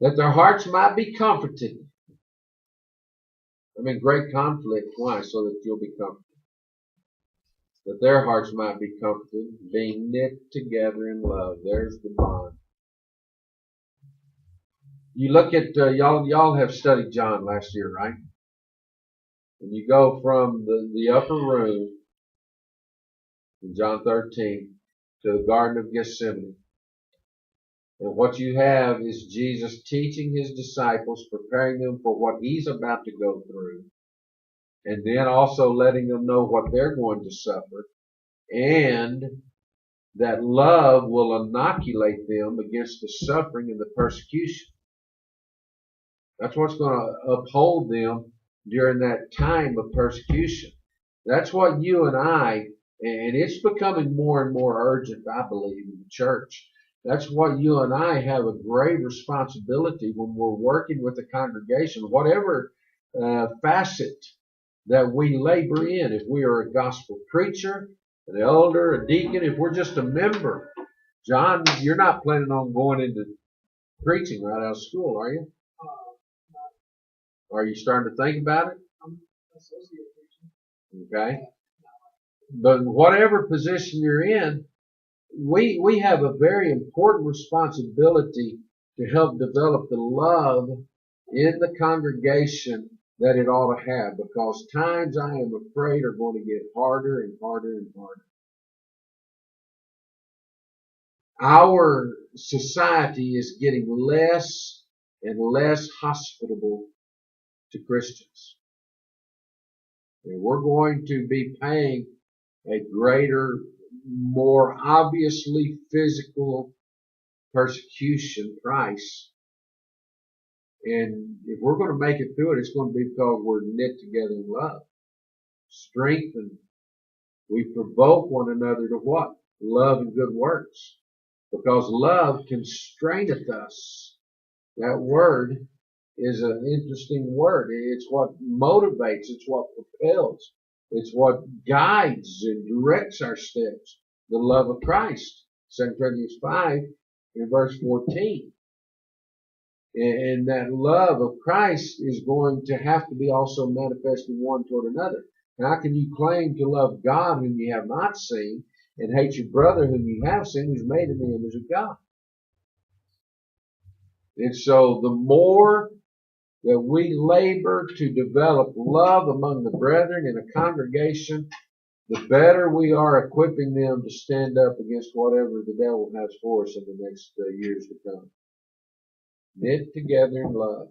that their hearts might be comforted. I'm in great conflict. Why? So that you'll be comforted. That their hearts might be comforted, being knit together in love. There's the bond. You look at y'all have studied John last year, right? And you go from the upper room in John 13 to the Garden of Gethsemane. And what you have is Jesus teaching his disciples, preparing them for what he's about to go through, and then also letting them know what they're going to suffer, and that love will inoculate them against the suffering and the persecution. That's what's going to uphold them during that time of persecution. That's what you and I, and it's becoming more and more urgent, I believe, in the church. That's what you and I have a great responsibility when we're working with the congregation, whatever facet that we labor in. If we are a gospel preacher, an elder, a deacon, if we're just a member. John, you're not planning on going into preaching right out of school, are you? Are you starting to think about it? Okay. But whatever position you're in, we have a very important responsibility to help develop the love in the congregation that it ought to have, because times, I am afraid, are going to get harder and harder and harder. Our society is getting less and less hospitable to Christians. And we're going to be paying a greater, more obviously physical persecution price. And if we're going to make it through it, it's going to be because we're knit together in love. Strengthened. We provoke one another to what? Love and good works. Because love constraineth us. That word is an interesting word. It's what motivates. It's what propels. It's what guides and directs our steps. The love of Christ. 2 Corinthians 5 in verse 14. And that love of Christ is going to have to be also manifested one toward another. How can you claim to love God whom you have not seen and hate your brother whom you have seen, who's made in the image of God? And so the more that we labor to develop love among the brethren in a congregation, the better we are equipping them to stand up against whatever the devil has for us in the next years to come. Knit together in love.